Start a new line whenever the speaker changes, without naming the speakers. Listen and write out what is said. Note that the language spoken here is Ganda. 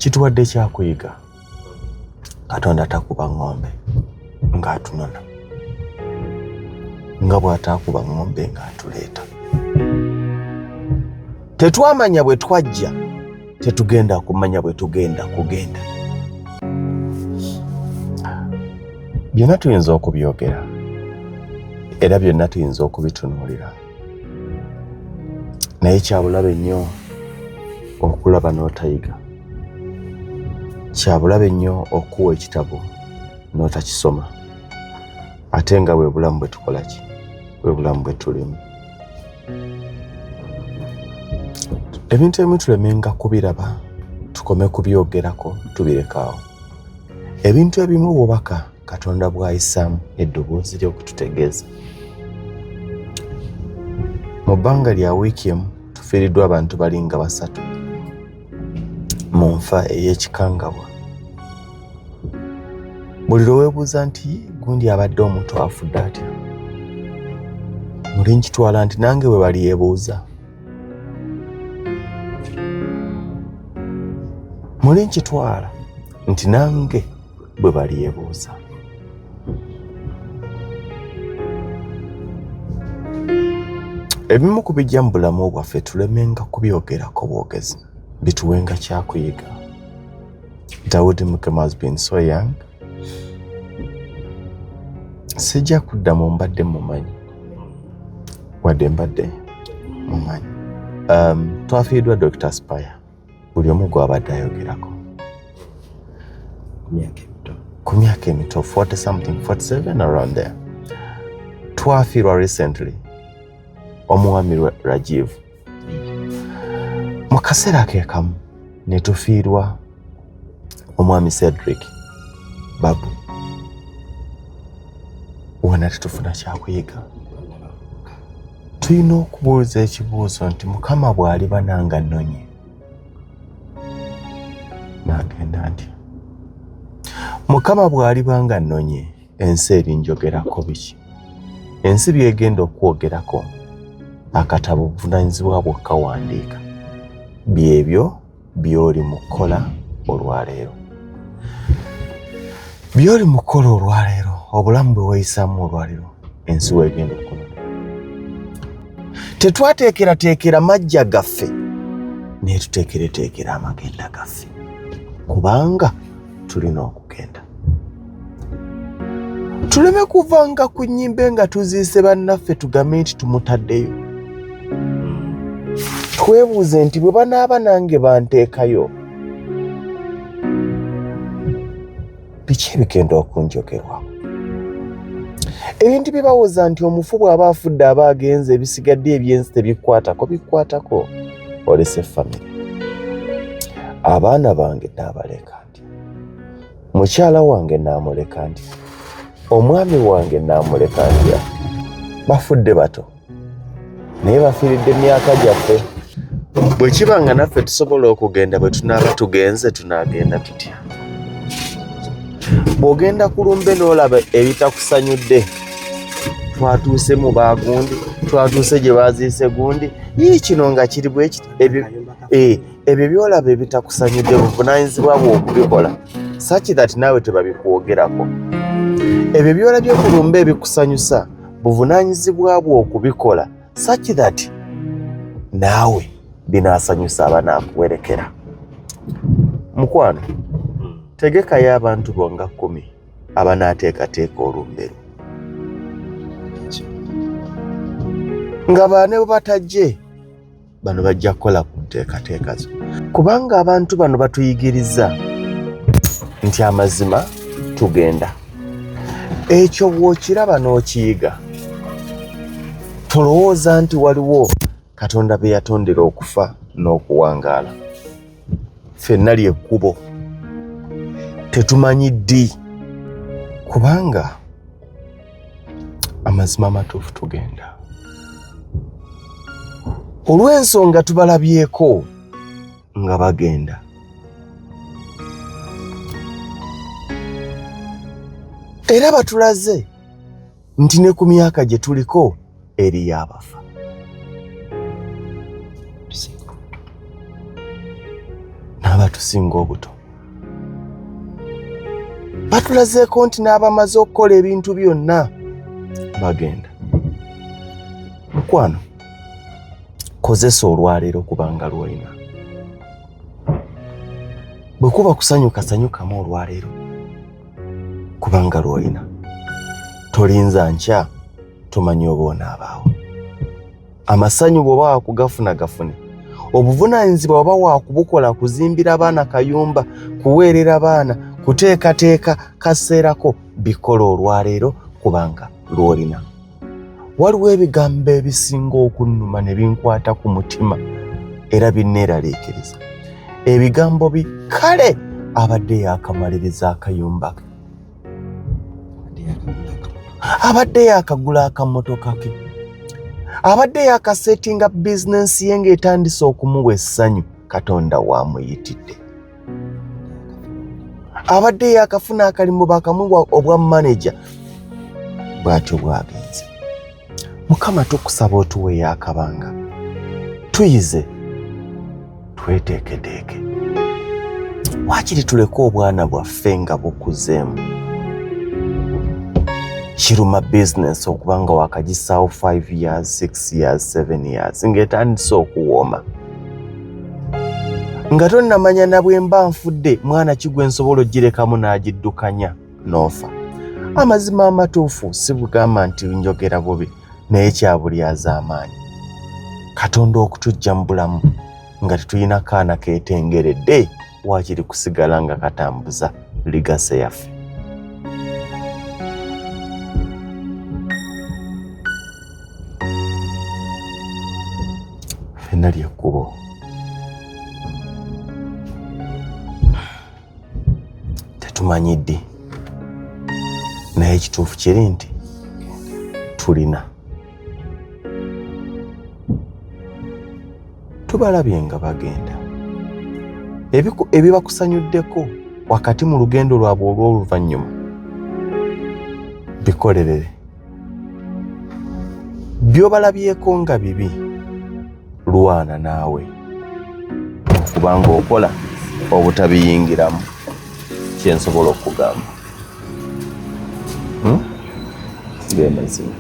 kituwadde kyakuyiga. Katonda takuba ng'ombe ng'atunona, nga bw'ataakuba ng'ombe ng'atuleeta. Tetwamanya bwe twajja, tetugenda kumanya bwe tugenda kugenda. Byonna tuyinza okubyogera era byonna tuyinza okubitunuulira, naye kyabulabe nnyo okulaba n'otayiga. Kyabulabe nnyo okuwa ekitabo n'otakisoma, ate nga bwe bulamu bwe tukola ki, bwe bulamu bwe tulimu. Ebintu ebimu tulemenga kubiraba, tukome kubyogerako, tubirekaawo. Ebintu ebimu bubaka Katonda bw'ayisaamu eddoboozi ly'okututegeeza. Mu bbanga lya wiiki emu tufiiriddwa abantu balinga 3 mu nfa ey'ekikangabwa. Buli lwe weebuuza nti gundi abadde omuntu afudde atya, muli nkitwala nti nange bwe bali yeebuuza. Muli nkitwala nti nange bwe bali yeebuuza. Ebimu ku bijja mu bulamu bwaffe tulemenga kubyogerako bwogezi, bituwenga kyakuyiga. Daudi Mukama has been so young. Sijja kuddamu mbadde mumanyi, wadde mbadde mumanyi. Twafiiriddwa Dr. Spire, buli omu gw'abadde ayogerako. Ku myaka emito 40 something, 47 around there. Twafiirwa recently Omwami Rajiv. Mu kaseera keekamu ne tufiirwa Omwami Cedric Babu. Wonna tetufuna kyakuyiga. Tulina okubuuza ekibuuzo nti Mukama bw'aliba nange annonye, naagenda ntya? Mukama bw'aliba nga annonye, ensi erinjogerako biki? Ensi byegenda okwogerako, akatabo obuvunaanyizibwa bw'okawandiika, byebyo by'oli mu kukola olwaleero. By'oli mu kukola olwaleero, obulamu bwe weeyisaamu olwaleero, ensi weegenda okukola. Tetwateekerateekera majja gaffe, naye tuteekereteekera amagenda gaffe, kubanga tulina okugenda. Tuleme kuvanga ku nnyimbe nga tuziise bannaffe tugambe nti tumutaddeyo. Twebuuze nti bwe banaaba nange banteekayo, biki ebigenda okunjogerwako? Ebintu bye bawooza nti omufu bw'aba afudde aba agenze, ebisigadde ebyensi tebikwatako, bikwatako. Olese famire. Abaana bange naabaleka ntya? Mukyala wange naamuleka ntya? Omwami wange naamuleka ntya? Bafudde bato, naye bafiiridde emyaka gyaffe. Bwe kiba nga naffe tusobola okugenda bwe tunaaba tugenze, tunaagenda tutya? Bw'ogenda ku lumbe n'olaba ebitakusanyudde, twatuuse mu baagundi, twatuuse gye baaziise gundi, kino nga kiri bwe kiti. Ebyo by'olaba ebitakusanyudde buvunaanyizibwa bw'okubikola, such that naawe tebabikwogerako. Ebyo by'olabye ku lumbe ebikusanyusa, buvunaanyizibwa bw'okubikola, such that naawe binaasanyusa abanaakuwerekera. Mukwano, tegekayo abantu bonga 10 abanaateekateeka olumbe lwo. Nga baane bwe batajje, bano bajja kukola ku nteekateeka zo. Kubanga abantu bano batuyigiriza nti amazima tugenda. Ekyo bw'okiraba n'okiyiga, tolowooza nti waliwo Katonda be yatondera okufa n'okuwangaala. Ffenna ly'ekkubo, tetumanyi ddi, kubanga amazima amatuufu tugenda. Olw'ensonga tubalabyeko nga bagenda. Era batulaze nti ne ku myaka gye tuliko eriyo abafa. abatusinga obuto batulazeeko nti n'abamaze okukola ebintu byonna bagenda. Mukwano, kozesa olwaleero kubanga lw'olina. Bwe kuba kusanyuka sanyukamu olwaleero kubanga lw'olina. Tolinza nkya tomanyi oba onaabaawo. Amasanyu bw'oba wakugafuna gafune. Obuvunaanyizibwa oba wakubukola kuzimbira abaana kayumba, kuweerera baana, kuteekateeka kaseerako, bikola olwaleero kubanga lw'olina. Waliwo ebigambo ebisinga okunnuma ne binkwata ku mutima era binneeraliikiriza. Ebigambo bikale abadde yakamaliriza akayumba ke, abadde yakagula akamotoka ke, abadde yakasetinga bizinensi ye ng'etandise okumuwa essanyu, Katonda wamuyitidde. Abadde yakafuna akalimu bakamuwa obwa manager, bw'atyo bwagenze. Mukama tukusaba otuweeyo akabanga, tuyize tweteeketeeke. Waakiri tuleke obwana bwaffe nga bukuzeemu. Kiruma bizinensi okubanga wakagisaawo 5 years, 6 years, 7 years ng'etandise okuwooma. Nga tonnamanya na bwe mba nfudde mwana kigwe nsobola ogirekamu n'agiddukanya n'ofa. Amazima amatuufu si bugamba nti njogera bubi, naye kyabulyaza amaanyi. Katonda okutujja mu bulamu nga tetulina kaana keetengeredde, waakiri kusigala nga katambuza ligase yaffe. Ffenna ly'ekkubo. Tetumanyi ddi, naye ekituufu kiri nti tulina. Tubalabye nga bagenda. Ebibakusanyuddeko wakati mu lugendo lwabwe olw'oluvannyuma bikolerere. By'obalabyeko nga bibi, lwana naawe okubanga okola obutabiyingiramu. Kyensobola okugamba. Sibe mazima.